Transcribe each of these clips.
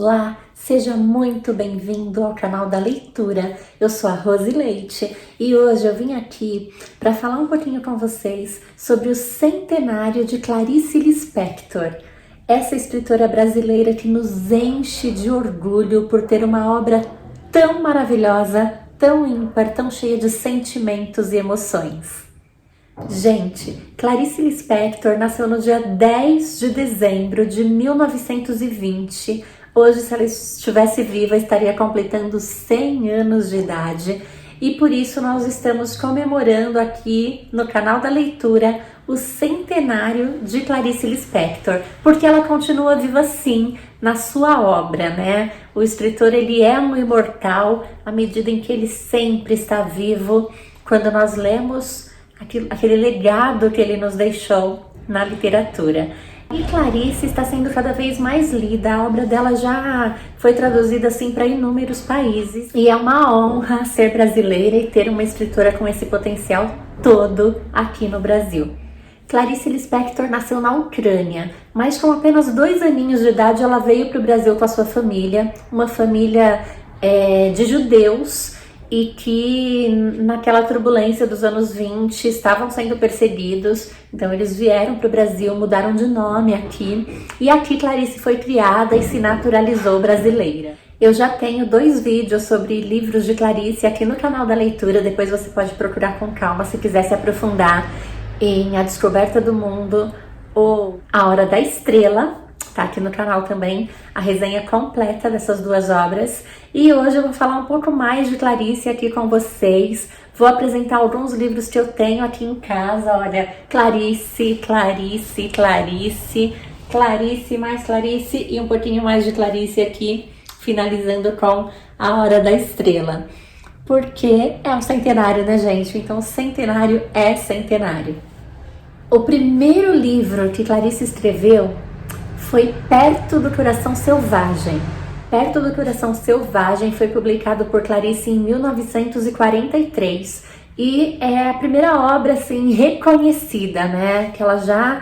Olá, seja muito bem-vindo ao canal da leitura. Eu sou a Rose Leite e hoje eu vim aqui para falar um pouquinho com vocês sobre o centenário de Clarice Lispector, essa escritora brasileira que nos enche de orgulho por ter uma obra tão maravilhosa, tão ímpar, tão cheia de sentimentos e emoções. Gente, Clarice Lispector nasceu no dia 10 de dezembro de 1920. Hoje, se ela estivesse viva, estaria completando 100 anos de idade. E por isso nós estamos comemorando aqui no canal da leitura o centenário de Clarice Lispector, porque ela continua viva sim na sua obra, né? O escritor, ele é um imortal à medida em que ele sempre está vivo. Quando nós lemos aquele legado que ele nos deixou na literatura. E Clarice está sendo cada vez mais lida, a obra dela já foi traduzida assim para inúmeros países. E é uma honra ser brasileira e ter uma escritora com esse potencial todo aqui no Brasil. Clarice Lispector nasceu na Ucrânia, mas com apenas 2 aninhos de idade ela veio para o Brasil com a sua família, uma família de judeus, e que naquela turbulência dos anos 20 estavam sendo perseguidos, então eles vieram para o Brasil, mudaram de nome aqui, e aqui Clarice foi criada e se naturalizou brasileira. Eu já tenho 2 vídeos sobre livros de Clarice aqui no canal da leitura, depois você pode procurar com calma se quiser se aprofundar em A Descoberta do Mundo ou A Hora da Estrela. Tá aqui no canal também a resenha completa dessas 2 obras. E hoje eu vou falar um pouco mais de Clarice aqui com vocês. Vou apresentar alguns livros que eu tenho aqui em casa. Olha, Clarice, Clarice, Clarice, Clarice, mais Clarice e um pouquinho mais de Clarice aqui, finalizando com A Hora da Estrela. Porque é um centenário, né, gente? Então, centenário é centenário. O primeiro livro que Clarice escreveu foi Perto do Coração Selvagem. Perto do Coração Selvagem foi publicado por Clarice em 1943 e é a primeira obra assim reconhecida, né? Que ela já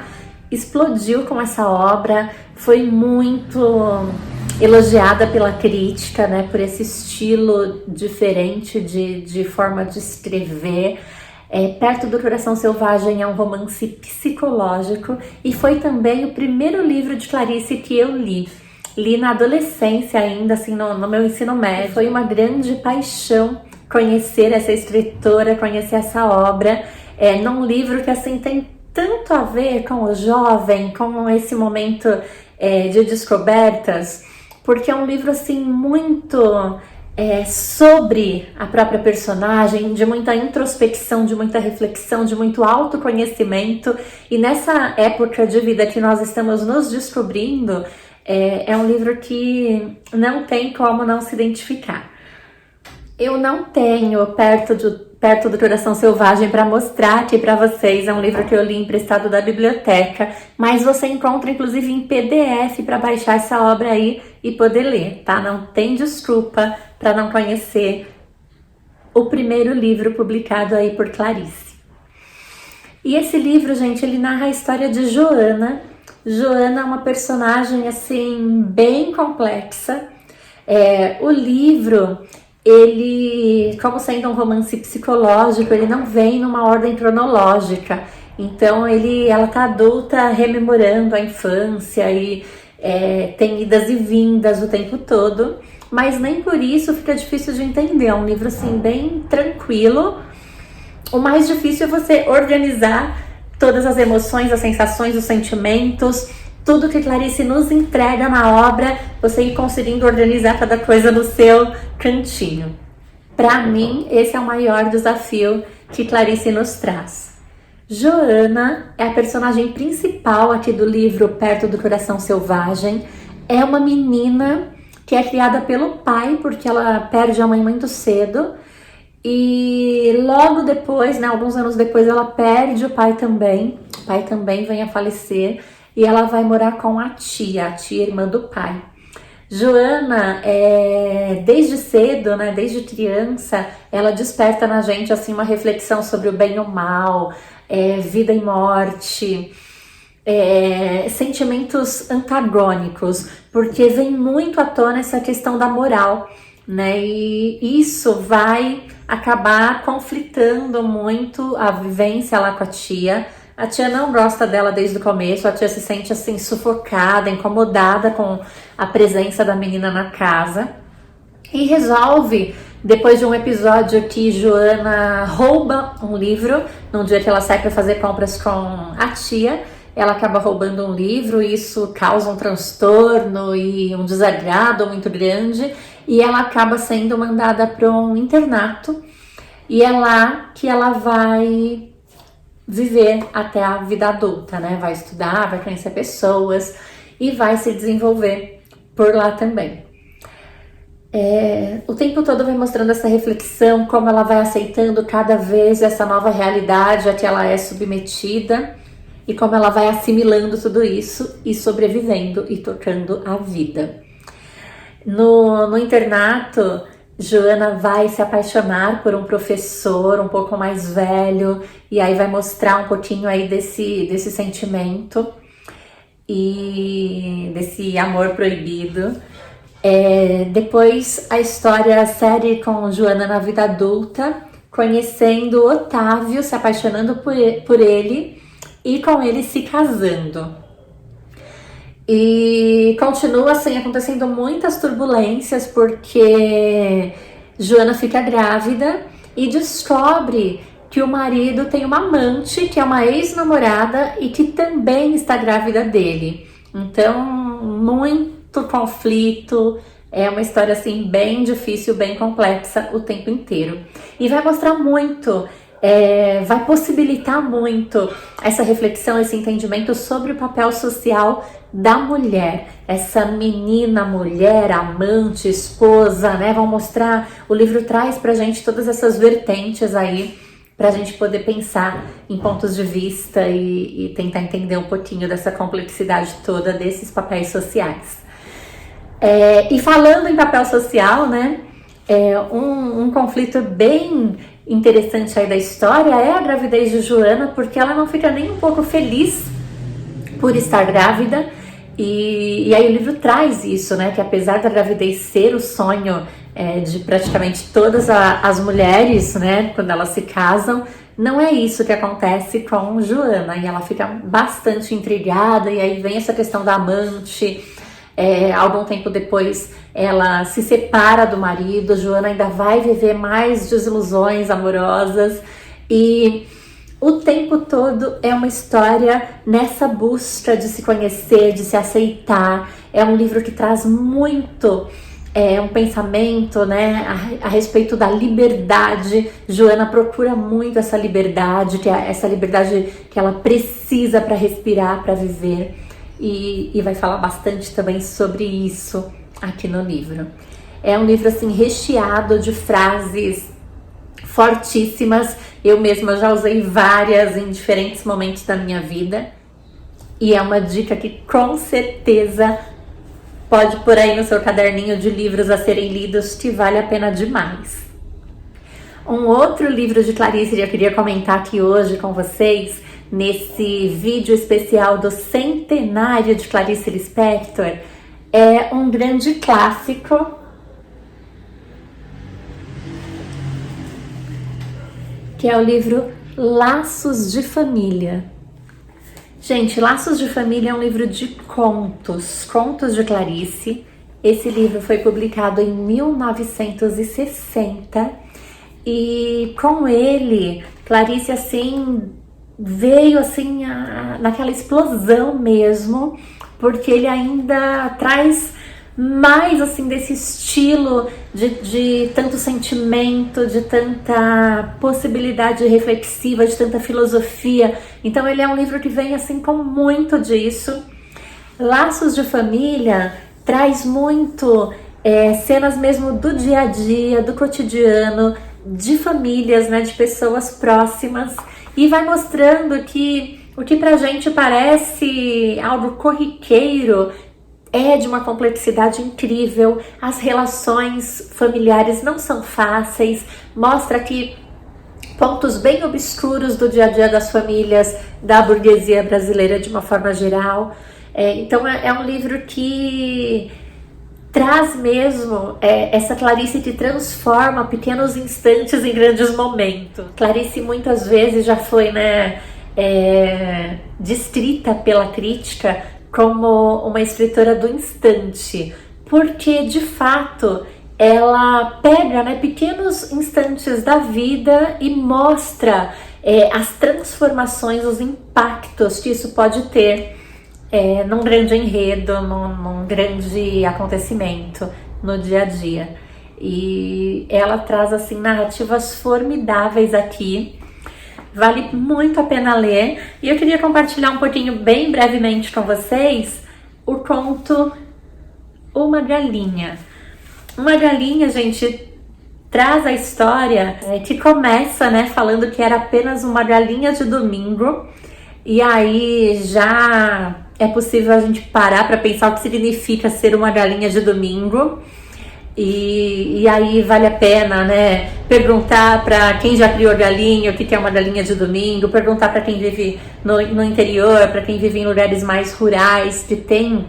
explodiu com essa obra, foi muito elogiada pela crítica, né? Por esse estilo diferente de forma de escrever. Perto do Coração Selvagem é um romance psicológico e foi também o primeiro livro de Clarice que eu li. Li na adolescência ainda, assim, no meu ensino médio. Foi uma grande paixão conhecer essa escritora, conhecer essa obra. Num livro que, assim, tem tanto a ver com o jovem, com esse momento de descobertas, porque é um livro, assim, muito sobre a própria personagem, de muita introspecção, de muita reflexão, de muito autoconhecimento. E nessa época de vida que nós estamos nos descobrindo, é um livro que não tem como não se identificar. Eu não tenho Perto do Coração Selvagem para mostrar aqui para vocês, é um livro que eu li emprestado da biblioteca, mas você encontra inclusive em PDF para baixar essa obra aí e poder ler, tá? Não tem desculpa para não conhecer o primeiro livro publicado aí por Clarice. E esse livro, gente, ele narra a história de Joana. Joana é uma personagem, assim, bem complexa. O livro, ele, como sendo um romance psicológico, ele não vem numa ordem cronológica. Então, ela tá adulta rememorando a infância e tem idas e vindas o tempo todo. Mas nem por isso fica difícil de entender. É um livro, assim, bem tranquilo. O mais difícil é você organizar todas as emoções, as sensações, os sentimentos, tudo que Clarice nos entrega na obra, você ir conseguindo organizar cada coisa no seu cantinho. Para mim, esse é o maior desafio que Clarice nos traz. Joana é a personagem principal aqui do livro Perto do Coração Selvagem. É uma menina que é criada pelo pai, porque ela perde a mãe muito cedo. E logo depois, né, alguns anos depois, ela perde o pai também. O pai também vem a falecer. E ela vai morar com a tia irmã do pai. Joana, desde cedo, né, desde criança, ela desperta na gente assim, uma reflexão sobre o bem e o mal, vida e morte. sentimentos antagônicos, porque vem muito à tona essa questão da moral, né? E isso vai acabar conflitando muito a vivência lá com a tia. A tia não gosta dela desde o começo, a tia se sente assim sufocada, incomodada com a presença da menina na casa e resolve, depois de um episódio que Joana rouba um livro, num dia que ela sai para fazer compras com a tia, ela acaba roubando um livro e isso causa um transtorno e um desagrado muito grande e ela acaba sendo mandada para um internato e é lá que ela vai viver até a vida adulta, né? Vai estudar, vai conhecer pessoas e vai se desenvolver por lá também. O tempo todo vai mostrando essa reflexão, como ela vai aceitando cada vez essa nova realidade a que ela é submetida e como ela vai assimilando tudo isso e sobrevivendo e tocando a vida. No internato, Joana vai se apaixonar por um professor um pouco mais velho e aí vai mostrar um pouquinho aí desse sentimento e desse amor proibido. Depois a história segue com Joana na vida adulta, conhecendo Otávio, se apaixonando por ele e com ele se casando. E continua assim acontecendo muitas turbulências porque Joana fica grávida e descobre que o marido tem uma amante que é uma ex-namorada e que também está grávida dele. Então, muito conflito, é uma história assim bem difícil, bem complexa o tempo inteiro. E vai mostrar muito, vai possibilitar muito essa reflexão, esse entendimento sobre o papel social da mulher, essa menina, mulher, amante, esposa, né? Vão mostrar, o livro traz pra gente todas essas vertentes aí, pra gente poder pensar em pontos de vista e tentar entender um pouquinho dessa complexidade toda desses papéis sociais. E falando em papel social, né? Um conflito bem interessante aí da história é a gravidez de Joana, porque ela não fica nem um pouco feliz por estar grávida. E aí o livro traz isso, né? Que apesar da gravidez ser o sonho de praticamente todas as mulheres, né? Quando elas se casam, não é isso que acontece com Joana. E ela fica bastante intrigada, e aí vem essa questão da amante. Algum tempo depois ela se separa do marido, Joana ainda vai viver mais desilusões amorosas e o tempo todo é uma história nessa busca de se conhecer, de se aceitar. É um livro que traz muito um pensamento, né, a respeito da liberdade. Joana procura muito essa liberdade, que é essa liberdade que ela precisa para respirar, para viver. E vai falar bastante também sobre isso aqui no livro. É um livro assim recheado de frases fortíssimas. Eu mesma já usei várias em diferentes momentos da minha vida. E é uma dica que com certeza pode pôr aí no seu caderninho de livros a serem lidos, que vale a pena demais. Um outro livro de Clarice que eu queria comentar aqui hoje com vocês, nesse vídeo especial do centenário de Clarice Lispector, é um grande clássico, que é o livro Laços de Família. Gente, Laços de Família é um livro de contos de Clarice. Esse livro foi publicado em 1960 e com ele, Clarice assim veio assim naquela explosão mesmo, porque ele ainda traz mais assim desse estilo de tanto sentimento, de tanta possibilidade reflexiva, de tanta filosofia. Então ele é um livro que vem assim com muito disso. Laços de Família traz muito cenas mesmo do dia a dia, do cotidiano, de famílias, né, de pessoas próximas, e vai mostrando que o que pra gente parece algo corriqueiro é de uma complexidade incrível. As relações familiares não são fáceis, mostra que pontos bem obscuros do dia a dia das famílias, da burguesia brasileira de uma forma geral. Então é um livro que traz mesmo, essa Clarice te transforma pequenos instantes em grandes momentos. Clarice muitas vezes já foi, né, descrita pela crítica como uma escritora do instante, porque de fato ela pega, né, pequenos instantes da vida e mostra as transformações, os impactos que isso pode ter num grande enredo, num grande acontecimento no dia a dia. E ela traz assim narrativas formidáveis aqui, vale muito a pena ler. E eu queria compartilhar um pouquinho, bem brevemente com vocês, o conto Uma Galinha. Uma Galinha, gente, traz a história que começa, né, falando que era apenas uma galinha de domingo. E aí já é possível a gente parar para pensar o que significa ser uma galinha de domingo. E aí vale a pena, né, perguntar para quem já criou galinha o que é uma galinha de domingo, perguntar para quem vive no interior, para quem vive em lugares mais rurais, que tem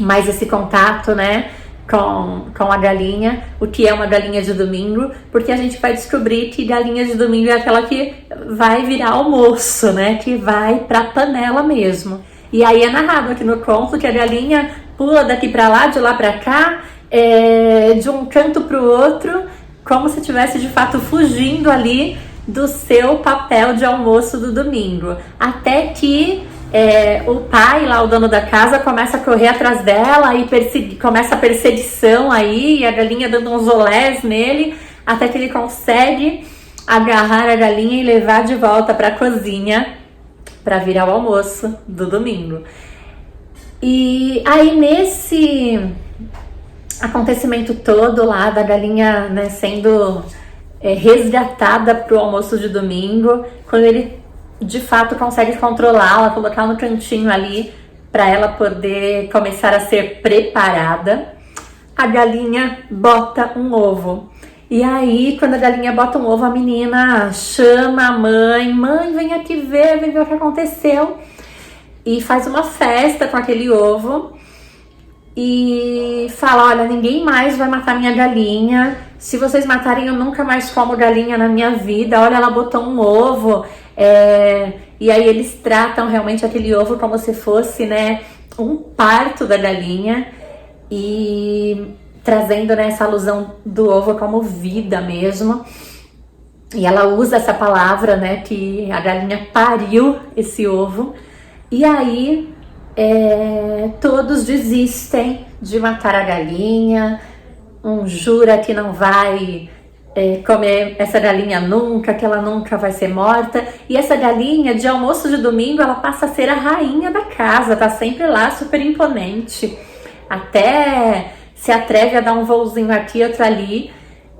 mais esse contato, né, com a galinha, o que é uma galinha de domingo, porque a gente vai descobrir que galinha de domingo é aquela que vai virar almoço, né, que vai pra panela mesmo. E aí é narrado aqui no conto que a galinha pula daqui pra lá, de lá pra cá, de um canto pro outro, como se estivesse de fato fugindo ali do seu papel de almoço do domingo, até que o pai, lá o dono da casa, começa a correr atrás dela e começa a perseguição aí, e a galinha dando uns olés nele, até que ele consegue agarrar a galinha e levar de volta para a cozinha para virar o almoço do domingo. E aí nesse acontecimento todo lá da galinha, né, sendo resgatada para o almoço de domingo, quando ele de fato consegue controlá-la, colocá-la no cantinho ali para ela poder começar a ser preparada, a galinha bota um ovo. E aí, quando a galinha bota um ovo, a menina chama a mãe, vem aqui ver, vem ver o que aconteceu, e faz uma festa com aquele ovo e fala: olha, ninguém mais vai matar minha galinha, se vocês matarem eu nunca mais como galinha na minha vida, olha, ela botou um ovo. E aí eles tratam realmente aquele ovo como se fosse, né, um parto da galinha, e trazendo, né, essa alusão do ovo como vida mesmo. E ela usa essa palavra, né, que a galinha pariu esse ovo. E aí todos desistem de matar a galinha, um jura que não vai comer essa galinha nunca, que ela nunca vai ser morta. E essa galinha, de almoço de domingo, ela passa a ser a rainha da casa, tá sempre lá, super imponente, até se atreve a dar um voozinho aqui, outro ali.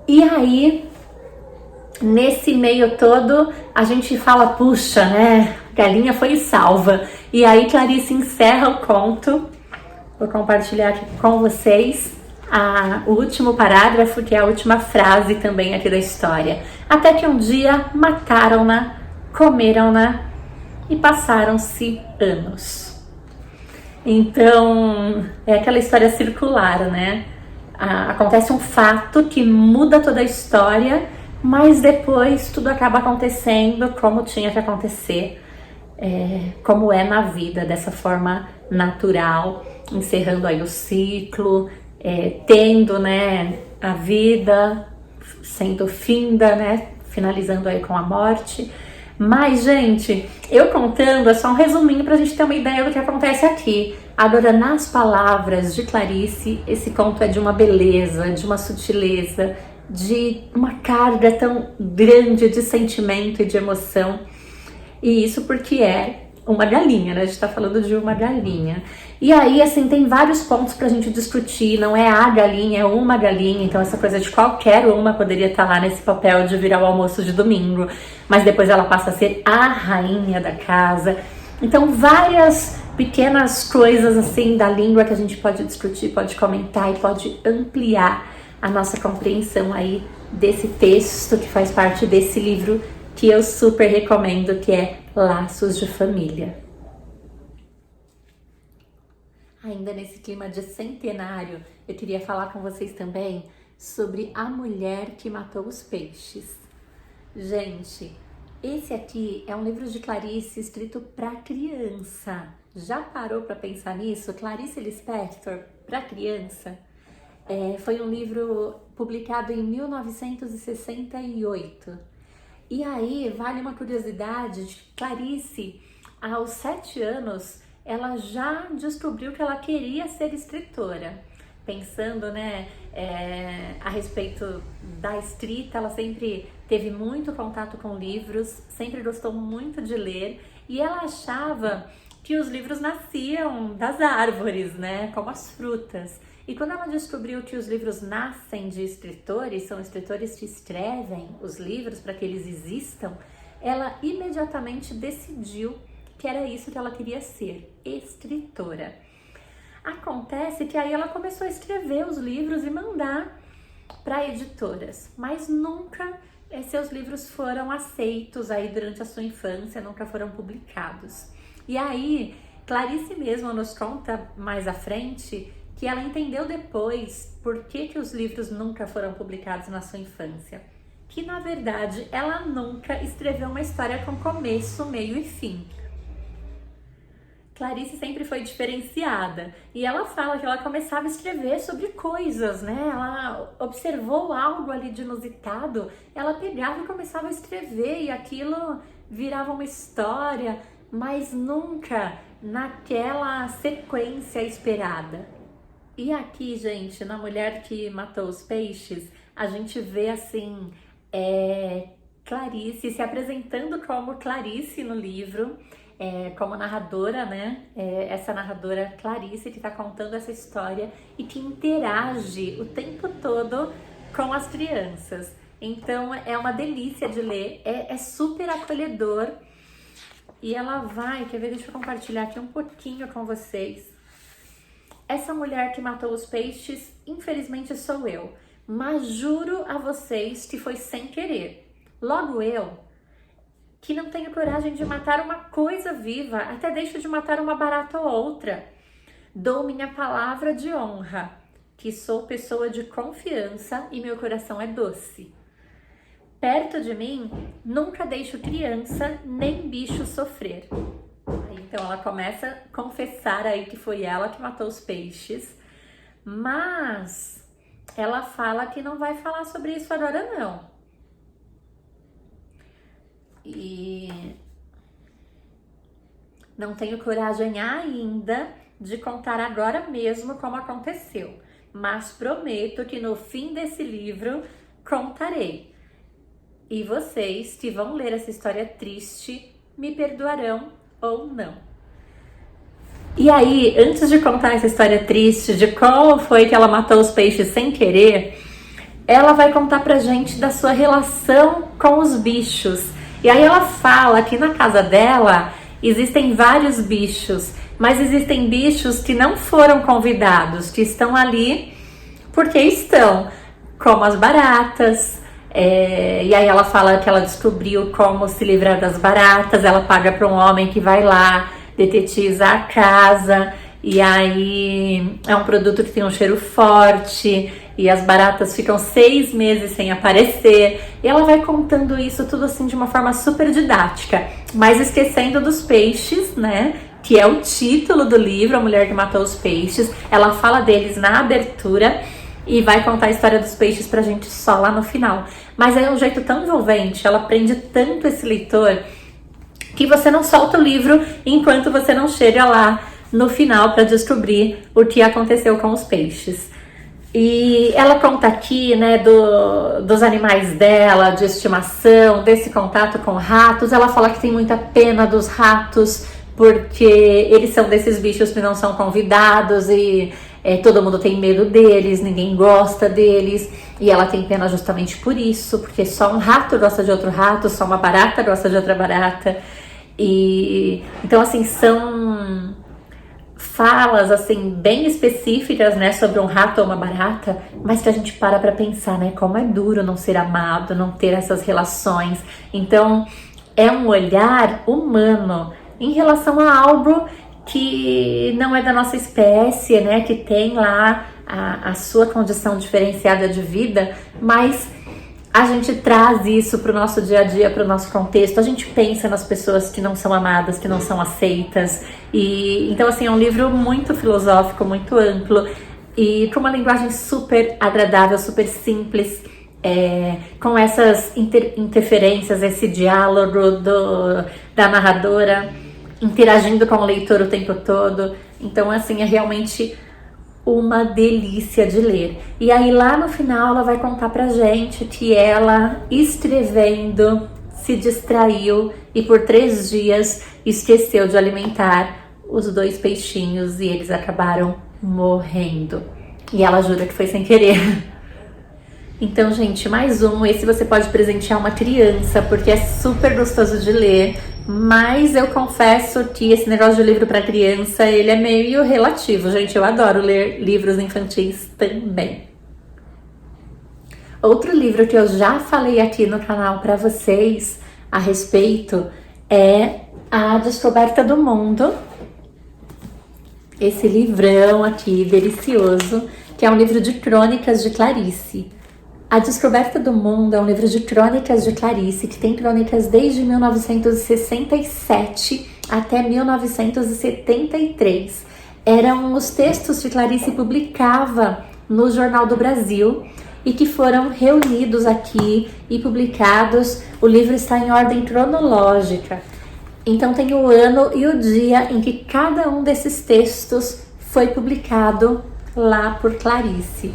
E aí, nesse meio todo, a gente fala: puxa, né, galinha foi salva. E aí Clarice encerra o conto. Vou compartilhar aqui com vocês o último parágrafo, que é a última frase também aqui da história. Até que um dia mataram-na, comeram-na e passaram-se anos. Então, é aquela história circular, né? Acontece um fato que muda toda a história, mas depois tudo acaba acontecendo como tinha que acontecer, como é na vida, dessa forma natural, encerrando aí o ciclo, tendo, né, a vida sendo finda, né, finalizando aí com a morte. Mas, gente, eu contando é só um resuminho pra gente ter uma ideia do que acontece aqui. Agora, nas palavras de Clarice, esse conto é de uma beleza, de uma sutileza, de uma carga tão grande de sentimento e de emoção. E isso porque é uma galinha, né? A gente tá falando de uma galinha. E aí, assim, tem vários pontos pra gente discutir. Não é a galinha, é uma galinha. Então, essa coisa de qualquer uma poderia estar lá nesse papel de virar o almoço de domingo. Mas depois ela passa a ser a rainha da casa. Então, várias pequenas coisas, assim, da língua que a gente pode discutir, pode comentar e pode ampliar a nossa compreensão aí desse texto que faz parte desse livro que eu super recomendo, que é Laços de Família. Ainda nesse clima de centenário, eu queria falar com vocês também sobre A Mulher que Matou os Peixes. Gente, esse aqui é um livro de Clarice escrito para criança. Já parou para pensar nisso? Clarice Lispector, para criança? Foi um livro publicado em 1968. E aí, vale uma curiosidade, Clarice, aos 7 anos, ela já descobriu que ela queria ser escritora. Pensando, né, a respeito da escrita, ela sempre teve muito contato com livros, sempre gostou muito de ler, e ela achava que os livros nasciam das árvores, né, como as frutas. E quando ela descobriu que os livros nascem de escritores, são escritores que escrevem os livros para que eles existam, ela imediatamente decidiu que era isso que ela queria ser, escritora. Acontece que aí ela começou a escrever os livros e mandar para editoras, mas nunca seus livros foram aceitos aí durante a sua infância, nunca foram publicados. E aí, Clarice mesmo nos conta mais à frente que ela entendeu depois por que os livros nunca foram publicados na sua infância. Que, na verdade, ela nunca escreveu uma história com começo, meio e fim. Clarice sempre foi diferenciada e ela fala que ela começava a escrever sobre coisas, né? Ela observou algo ali de inusitado, ela pegava e começava a escrever e aquilo virava uma história, mas nunca naquela sequência esperada. E aqui, gente, na Mulher que Matou os Peixes, a gente vê assim, Clarice se apresentando como Clarice no livro, como narradora, né? Essa narradora Clarice que está contando essa história e que interage o tempo todo com as crianças. Então é uma delícia de ler, é super acolhedor. E ela vai, quer ver, deixa eu compartilhar aqui um pouquinho com vocês. Essa mulher que matou os peixes, infelizmente sou eu, mas juro a vocês que foi sem querer. Logo eu, que não tenho coragem de matar uma coisa viva, até deixo de matar uma barata ou outra. Dou minha palavra de honra, que sou pessoa de confiança e meu coração é doce. Perto de mim, nunca deixo criança nem bicho sofrer. Então ela começa a confessar aí que foi ela que matou os peixes, mas ela fala que não vai falar sobre isso agora não. E não tenho coragem ainda de contar agora mesmo como aconteceu, mas prometo que no fim desse livro contarei. E vocês que vão ler essa história triste me perdoarão ou não. E aí, antes de contar essa história triste de como foi que ela matou os peixes sem querer, ela vai contar pra gente da sua relação com os bichos. E aí ela fala que na casa dela existem vários bichos, mas existem bichos que não foram convidados, que estão ali porque estão, como as baratas. E aí ela fala que ela descobriu como se livrar das baratas, ela paga para um homem que vai lá, detetiza a casa, e aí é um produto que tem um cheiro forte, e as baratas ficam 6 meses sem aparecer, e ela vai contando isso tudo assim de uma forma super didática, mas esquecendo dos peixes, né, que é o título do livro, A Mulher que Matou os Peixes. Ela fala deles na abertura, e vai contar a história dos peixes pra gente só lá no final. Mas é um jeito tão envolvente, ela prende tanto esse leitor, que você não solta o livro enquanto você não chega lá no final para descobrir o que aconteceu com os peixes. E ela conta aqui, né, dos animais dela, de estimação, desse contato com ratos. Ela fala que tem muita pena dos ratos, porque eles são desses bichos que não são convidados e todo mundo tem medo deles, ninguém gosta deles, e ela tem pena justamente por isso, porque só um rato gosta de outro rato, só uma barata gosta de outra barata. E então assim, falas assim bem específicas, né, sobre um rato ou uma barata, mas que a gente para pensar, né, como é duro não ser amado, não ter essas relações. Então é um olhar humano em relação a algo que não é da nossa espécie, né, que tem lá a sua condição diferenciada de vida, mas a gente traz isso para o nosso dia a dia, para o nosso contexto. A gente pensa nas pessoas que não são amadas, que não são aceitas. E então, assim, é um livro muito filosófico, muito amplo e com uma linguagem super agradável, super simples, com essas interferências, esse diálogo da narradora interagindo com o leitor o tempo todo. Então, assim, é realmente uma delícia de ler. E aí lá no final ela vai contar pra gente que ela, escrevendo, se distraiu e por 3 dias esqueceu de alimentar os 2 peixinhos e eles acabaram morrendo. E ela jura que foi sem querer. Então, gente, mais um. Esse você pode presentear uma criança, porque é super gostoso de ler. Mas eu confesso que esse negócio de livro para criança, ele é meio relativo, gente. Eu adoro ler livros infantis também. Outro livro que eu já falei aqui no canal para vocês a respeito é A Descoberta do Mundo. Esse livrão aqui, delicioso, que é um livro de crônicas de Clarice. A Descoberta do Mundo é um livro de crônicas de Clarice, que tem crônicas desde 1967 até 1973. Eram os textos que Clarice publicava no Jornal do Brasil e que foram reunidos aqui e publicados. O livro está em ordem cronológica. Então tem o ano e o dia em que cada um desses textos foi publicado lá por Clarice.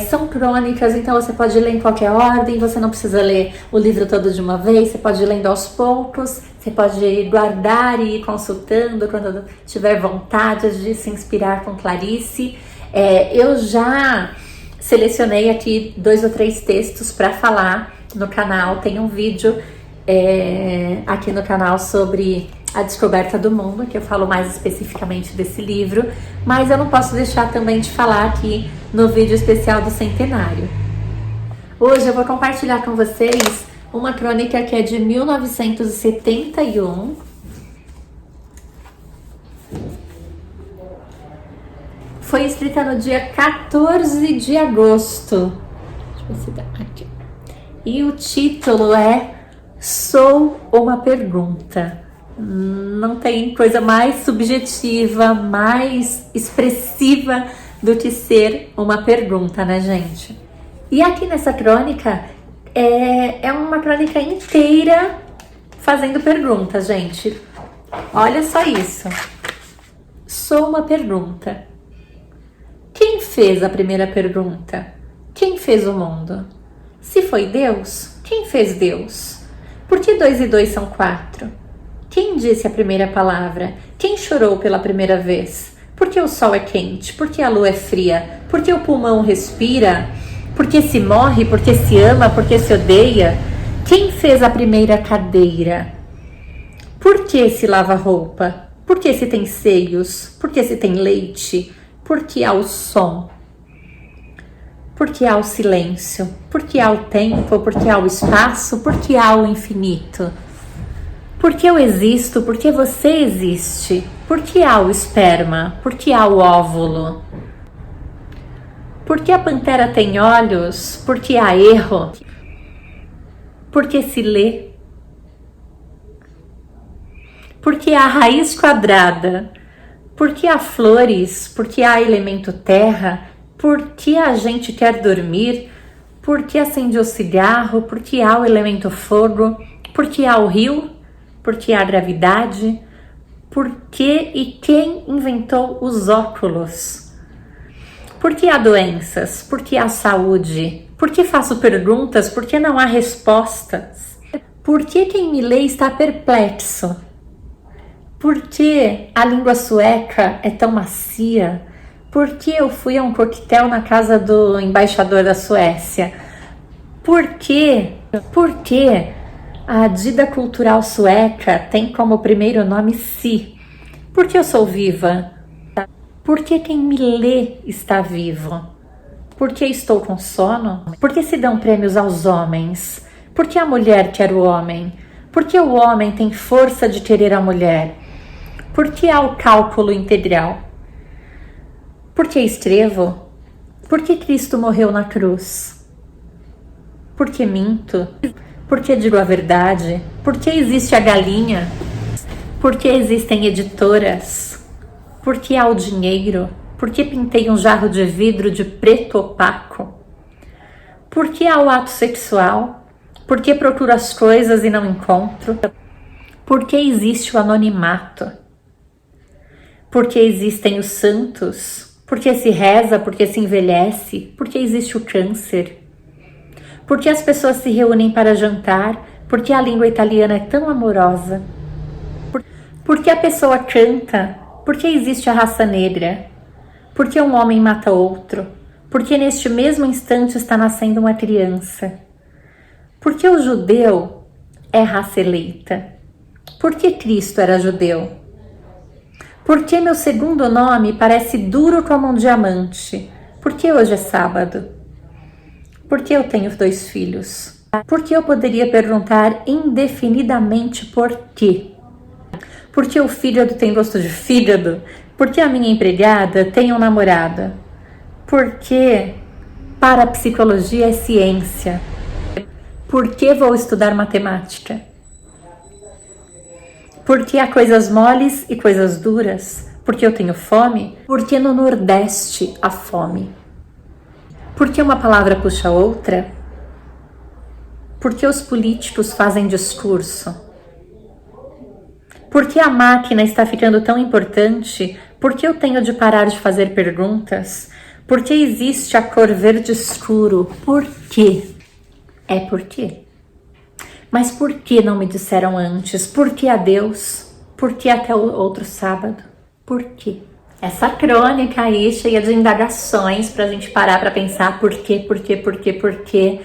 São crônicas, então você pode ler em qualquer ordem, você não precisa ler o livro todo de uma vez, você pode ir lendo aos poucos, você pode guardar e ir consultando quando tiver vontade de se inspirar com Clarice. Eu já selecionei aqui 2 ou 3 textos para falar no canal, tem um vídeo aqui no canal sobre A Descoberta do Mundo, que eu falo mais especificamente desse livro, mas eu não posso deixar também de falar aqui no vídeo especial do centenário. Hoje eu vou compartilhar com vocês uma crônica que é de 1971. Foi escrita no dia 14 de agosto. Deixa eu ver se dá aqui. E o título é Sou uma Pergunta. Não tem coisa mais subjetiva, mais expressiva do que ser uma pergunta, né, gente? E aqui nessa crônica, é uma crônica inteira fazendo perguntas, gente. Olha só isso. Sou uma pergunta. Quem fez a primeira pergunta? Quem fez o mundo? Se foi Deus, quem fez Deus? Por que 2 e 2 são 4? Quem disse a primeira palavra? Quem chorou pela primeira vez? Por que o sol é quente? Por que a lua é fria? Por que o pulmão respira? Por que se morre? Por que se ama? Por que se odeia? Quem fez a primeira cadeira? Por que se lava roupa? Por que se tem seios? Por que se tem leite? Por que há o som? Por que há o silêncio? Por que há o tempo? Por que há o espaço? Por que há o infinito? Por que eu existo? Por que você existe? Por que há o esperma? Por que há o óvulo? Por que a pantera tem olhos? Por que há erro? Por que se lê? Por que há raiz quadrada? Por que há flores? Por que há elemento terra? Por que a gente quer dormir? Por que acende o cigarro? Por que há o elemento fogo? Por que há o rio? Por que há gravidade? Por que e quem inventou os óculos? Por que há doenças? Por que há saúde? Por que faço perguntas? Por que não há respostas? Por que quem me lê está perplexo? Por que a língua sueca é tão macia? Por que eu fui a um coquetel na casa do embaixador da Suécia? Por que a Dida Cultural Sueca tem como primeiro nome Si? Por que eu sou viva? Porque quem me lê está vivo. Porque estou com sono? Porque se dão prêmios aos homens? Porque a mulher quer o homem? Porque o homem tem força de querer a mulher? Porque há o cálculo integral? Porque escrevo? Porque Cristo morreu na cruz? Porque minto? Porque digo a verdade? Porque existe a galinha? Porque existem editoras? Porque há o dinheiro? Porque pintei um jarro de vidro de preto opaco? Porque há o ato sexual? Porque procuro as coisas e não encontro? Porque existe o anonimato? Porque existem os santos? Porque se reza? Porque se envelhece? Porque existe o câncer? Porque as pessoas se reúnem para jantar? Porque a língua italiana é tão amorosa? Porque a pessoa canta? Porque existe a raça negra? Porque um homem mata outro? Porque neste mesmo instante está nascendo uma criança? Porque o judeu é raça eleita? Porque Cristo era judeu? Porque meu segundo nome parece duro como um diamante? Porque hoje é sábado? Porque eu tenho 2 filhos? Porque eu poderia perguntar indefinidamente por quê? Porque o fígado tem gosto de fígado? Porque a minha empregada tem um namorado? Porque parapsicologia é ciência? Por que vou estudar matemática? Porque há coisas moles e coisas duras? Porque eu tenho fome? Porque no Nordeste há fome? Porque uma palavra puxa outra? Porque os políticos fazem discurso? Porque a máquina está ficando tão importante? Porque eu tenho de parar de fazer perguntas? Porque existe a cor verde escuro? Por quê? É por quê? Mas por que não me disseram antes? Por que a Deus? Por que até o outro sábado? Por quê? Essa crônica aí cheia de indagações para a gente parar para pensar por quê, por quê, por quê, por quê.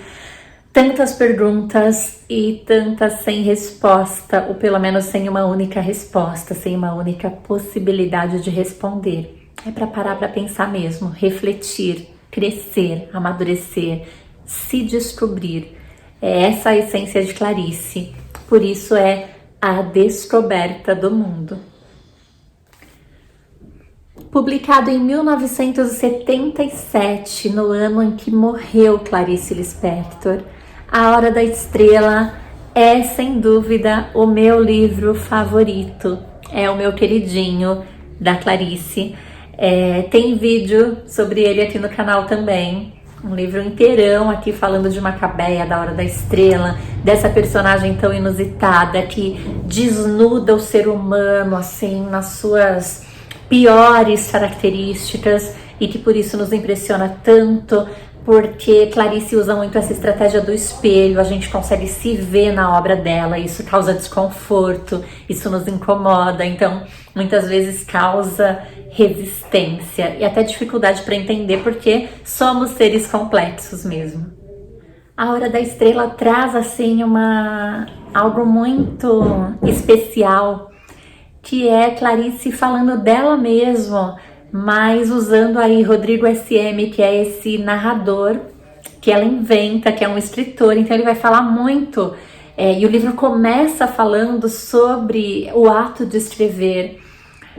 Tantas perguntas e tantas sem resposta, ou pelo menos sem uma única resposta, sem uma única possibilidade de responder. É para parar para pensar mesmo, refletir, crescer, amadurecer, se descobrir. É essa a essência de Clarice, por isso é a descoberta do mundo. Publicado em 1977, no ano em que morreu Clarice Lispector, A Hora da Estrela é, sem dúvida, o meu livro favorito. É o meu queridinho da Clarice. Tem vídeo sobre ele aqui no canal também. Um livro inteirão aqui falando de Macabeia, da Hora da Estrela, dessa personagem tão inusitada que desnuda o ser humano, assim, nas suas piores características e que por isso nos impressiona tanto, porque Clarice usa muito essa estratégia do espelho, a gente consegue se ver na obra dela, isso causa desconforto, isso nos incomoda, então muitas vezes causa resistência e até dificuldade para entender porque somos seres complexos mesmo. A Hora da Estrela traz assim algo muito especial, que é Clarice falando dela mesma, mas usando aí Rodrigo SM, que é esse narrador que ela inventa, que é um escritor, então ele vai falar muito, e o livro começa falando sobre o ato de escrever,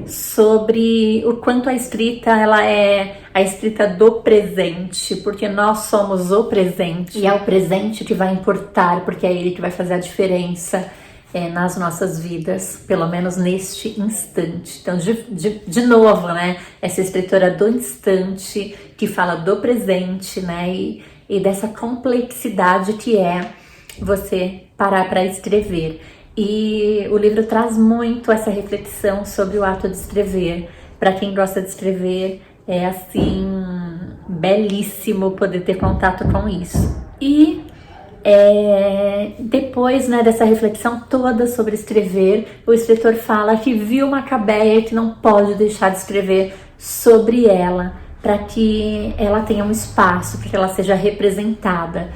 sobre o quanto a escrita ela é a escrita do presente, porque nós somos o presente, e é o presente que vai importar, porque é ele que vai fazer a diferença nas nossas vidas, pelo menos neste instante. Então, de novo, né, essa escritora do instante, que fala do presente, né, e dessa complexidade que é você parar para escrever. E o livro traz muito essa reflexão sobre o ato de escrever. Para quem gosta de escrever, é assim, belíssimo poder ter contato com isso. E depois, né, dessa reflexão toda sobre escrever, o escritor fala que viu Macabeia e que não pode deixar de escrever sobre ela, para que ela tenha um espaço, para que ela seja representada,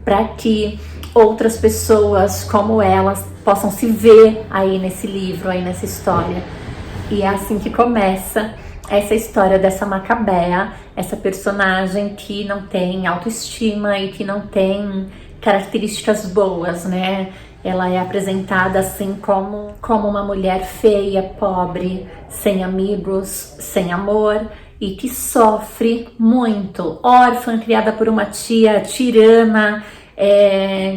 para que outras pessoas como elas possam se ver aí nesse livro, aí nessa história. E é assim que começa essa história dessa Macabea, essa personagem que não tem autoestima e que não tem características boas, né? Ela é apresentada assim como uma mulher feia, pobre, sem amigos, sem amor e que sofre muito, órfã, criada por uma tia tirana,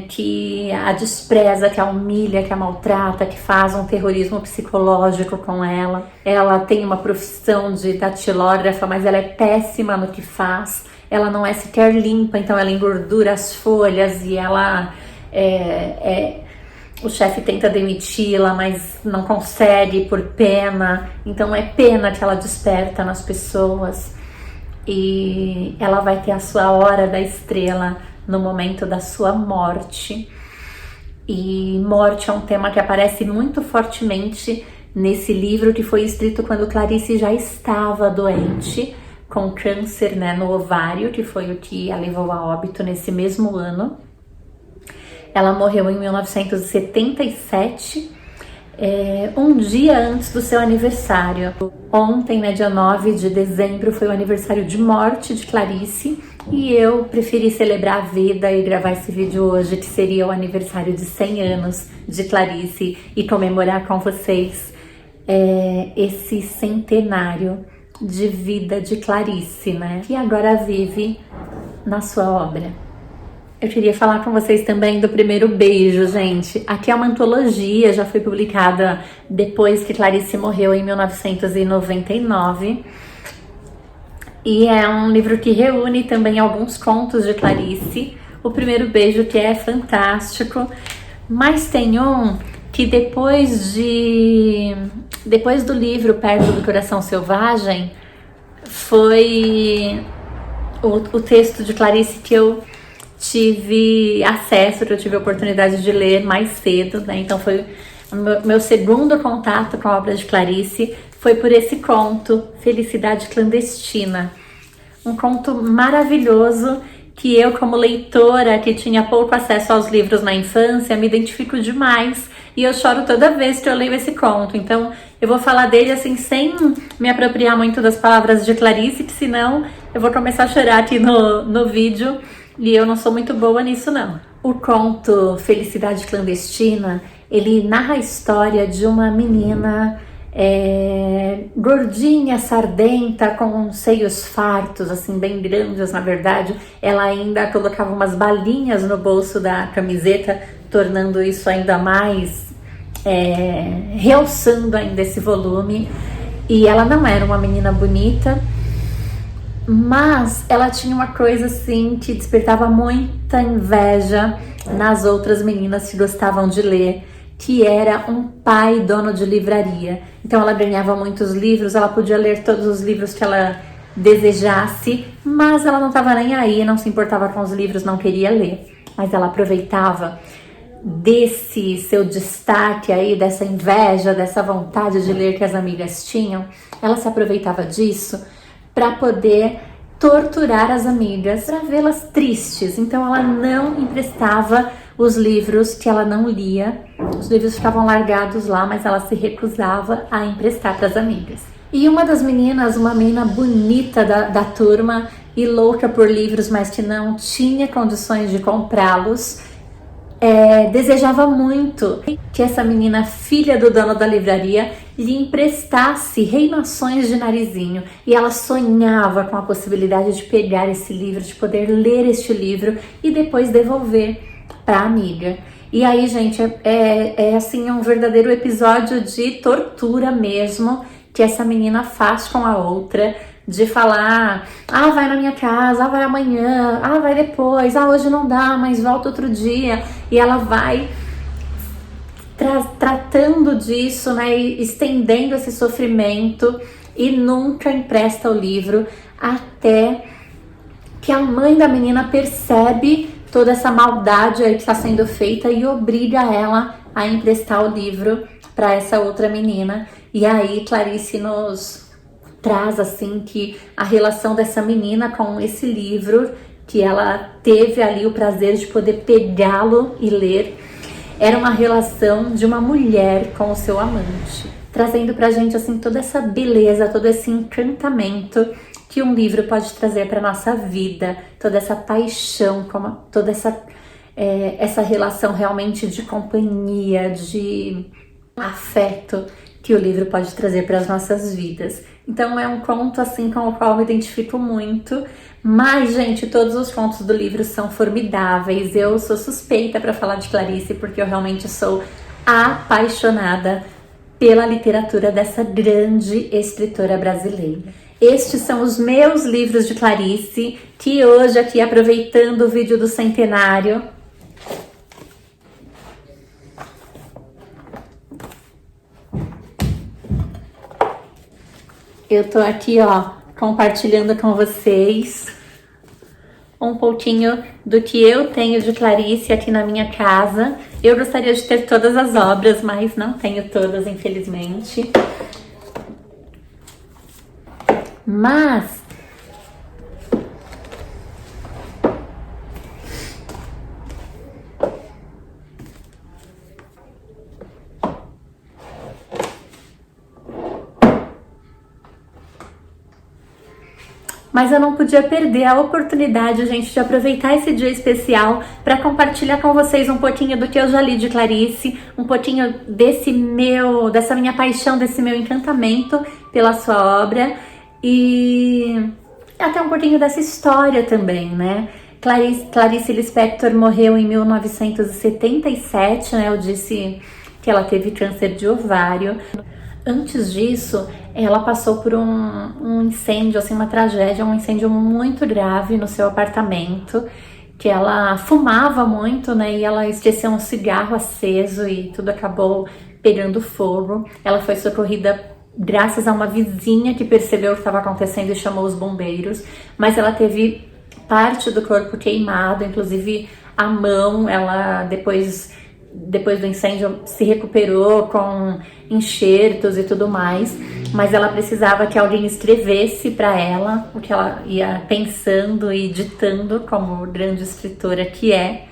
que a despreza, que a humilha, que a maltrata, que faz um terrorismo psicológico com ela. Ela tem uma profissão de datilógrafa, mas ela é péssima no que faz. Ela não é sequer limpa, então ela engordura as folhas e ela o chefe tenta demiti-la, mas não consegue por pena. Então é pena que ela desperta nas pessoas. E ela vai ter a sua hora da estrela no momento da sua morte. E morte é um tema que aparece muito fortemente nesse livro, que foi escrito quando Clarice já estava doente, com câncer, né, no ovário, que foi o que a levou a óbito nesse mesmo ano. Ela morreu em 1977, um dia antes do seu aniversário. Ontem, né, dia 9 de dezembro, foi o aniversário de morte de Clarice, e eu preferi celebrar a vida e gravar esse vídeo hoje, que seria o aniversário de 100 anos de Clarice, e comemorar com vocês esse centenário de vida de Clarice, né, que agora vive na sua obra. Eu queria falar com vocês também do Primeiro Beijo, gente. Aqui é uma antologia, já foi publicada depois que Clarice morreu em 1999. E é um livro que reúne também alguns contos de Clarice. O Primeiro Beijo, que é fantástico. Mas tem um que depois do livro Perto do Coração Selvagem, foi o texto de Clarice que eu tive acesso, que eu tive a oportunidade de ler mais cedo, né? Então foi meu segundo contato com a obra de Clarice, foi por esse conto, Felicidade Clandestina. Um conto maravilhoso que eu, como leitora que tinha pouco acesso aos livros na infância, me identifico demais e eu choro toda vez que eu leio esse conto. Então eu vou falar dele assim, sem me apropriar muito das palavras de Clarice, que senão eu vou começar a chorar aqui no vídeo. E eu não sou muito boa nisso, não. O conto Felicidade Clandestina, ele narra a história de uma menina gordinha, sardenta, com seios fartos, assim, bem grandes, na verdade. Ela ainda colocava umas balinhas no bolso da camiseta, tornando isso ainda mais, realçando ainda esse volume. E ela não era uma menina bonita, mas ela tinha uma coisa assim que despertava muita inveja nas outras meninas que gostavam de ler, que era um pai dono de livraria. Então ela ganhava muitos livros, ela podia ler todos os livros que ela desejasse, mas ela não estava nem aí, não se importava com os livros, não queria ler. Mas ela aproveitava desse seu destaque aí, dessa inveja, dessa vontade de ler que as amigas tinham. Ela se aproveitava disso para poder torturar as amigas, para vê-las tristes. Então ela não emprestava os livros que ela não lia. Os livros ficavam largados lá, mas ela se recusava a emprestar para as amigas. E uma das meninas, uma menina bonita da turma e louca por livros, mas que não tinha condições de comprá-los, desejava muito que essa menina, filha do dono da livraria, lhe emprestasse Reinações de Narizinho. E ela sonhava com a possibilidade de pegar esse livro, de poder ler este livro e depois devolver para a amiga. E aí, gente, assim, um verdadeiro episódio de tortura mesmo que essa menina faz com a outra, de falar, vai na minha casa, vai amanhã, vai depois, hoje não dá, mas volta outro dia. E ela vai tratando disso, né, e estendendo esse sofrimento e nunca empresta o livro, até que a mãe da menina percebe toda essa maldade aí que está sendo feita e obriga ela a emprestar o livro para essa outra menina. E aí Clarice nos traz assim que a relação dessa menina com esse livro, que ela teve ali o prazer de poder pegá-lo e ler, era uma relação de uma mulher com o seu amante. trazendo pra gente assim toda essa beleza, todo esse encantamento que um livro pode trazer para nossa vida, toda essa paixão, toda essa relação realmente de companhia, de afeto que o livro pode trazer para as nossas vidas. Então é um conto assim com o qual eu me identifico muito, mas gente, todos os contos do livro são formidáveis. Eu sou suspeita para falar de Clarice porque eu realmente sou apaixonada pela literatura dessa grande escritora brasileira. Estes são os meus livros de Clarice, que hoje aqui aproveitando o vídeo do centenário, eu tô aqui, ó, compartilhando com vocês um pouquinho do que eu tenho de Clarice aqui na minha casa. Eu gostaria de ter todas as obras, mas não tenho todas, infelizmente. Mas eu não podia perder a oportunidade, gente, de aproveitar esse dia especial para compartilhar com vocês um pouquinho do que eu já li de Clarice, um pouquinho dessa minha paixão, desse meu encantamento pela sua obra e até um pouquinho dessa história também, né? Clarice Lispector morreu em 1977, né? Eu disse que ela teve câncer de ovário. Antes disso, ela passou por um incêndio, assim, uma tragédia, um incêndio muito grave no seu apartamento, que ela fumava muito, né, e ela esqueceu um cigarro aceso e tudo acabou pegando fogo. Ela foi socorrida graças a uma vizinha que percebeu o que estava acontecendo e chamou os bombeiros, mas ela teve parte do corpo queimado, inclusive a mão. Ela depois do incêndio se recuperou com enxertos e tudo mais, mas ela precisava que alguém escrevesse para ela o que ela ia pensando e ditando como grande escritora que é.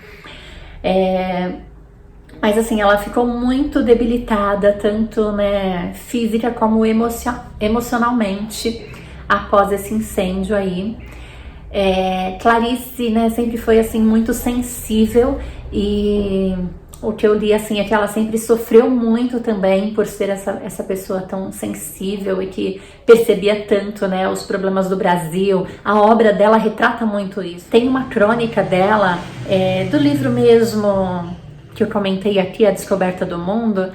Mas assim, ela ficou muito debilitada, tanto, né, física como emocionalmente, após esse incêndio aí. Clarice, né, sempre foi assim muito sensível, e o que eu li assim é que ela sempre sofreu muito também por ser essa pessoa tão sensível e que percebia tanto, né, os problemas do Brasil. A obra dela retrata muito isso. Tem uma crônica dela, do livro mesmo que eu comentei aqui, A Descoberta do Mundo,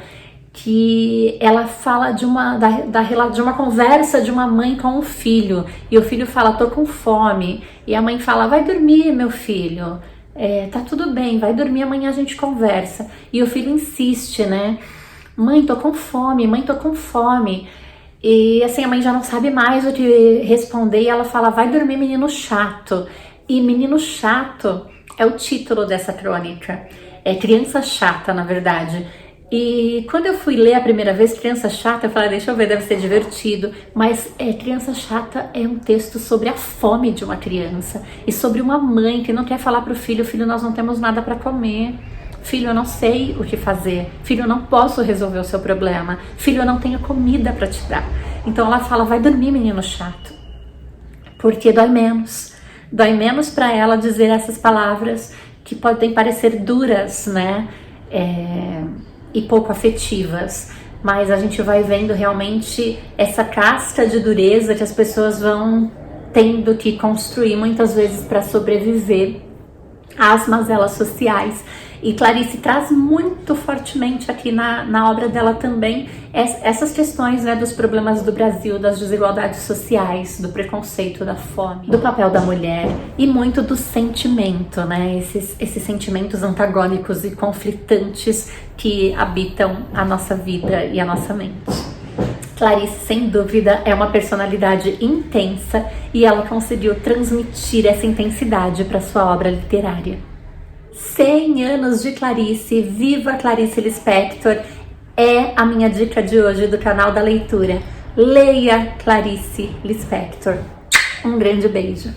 que ela fala de uma conversa de uma mãe com um filho, e o filho fala, tô com fome, e a mãe fala, vai dormir, meu filho, tá tudo bem, vai dormir, amanhã a gente conversa. E o filho insiste, né, mãe, tô com fome, mãe, tô com fome. E assim, a mãe já não sabe mais o que responder, e ela fala, vai dormir, menino chato. E menino chato é o título dessa crônica, é criança chata, na verdade. E quando eu fui ler a primeira vez Criança Chata, eu falei, deixa eu ver, deve ser divertido. Mas Criança Chata é um texto sobre a fome de uma criança e sobre uma mãe que não quer falar pro filho, filho, nós não temos nada para comer. Filho, eu não sei o que fazer. Filho, eu não posso resolver o seu problema. Filho, eu não tenho comida para te dar. Então ela fala, vai dormir, menino chato. Porque dói menos. Dói menos para ela dizer essas palavras que podem parecer duras, né? E pouco afetivas, mas a gente vai vendo realmente essa casca de dureza que as pessoas vão tendo que construir muitas vezes para sobreviver às mazelas sociais. E Clarice traz muito fortemente aqui na obra dela também essas questões, né, dos problemas do Brasil, das desigualdades sociais, do preconceito, da fome, do papel da mulher e muito do sentimento, né, esses sentimentos antagônicos e conflitantes que habitam a nossa vida e a nossa mente. Clarice, sem dúvida, é uma personalidade intensa e ela conseguiu transmitir essa intensidade para sua obra literária. 100 anos de Clarice, viva Clarice Lispector, é a minha dica de hoje do canal da leitura. Leia Clarice Lispector. Um grande beijo.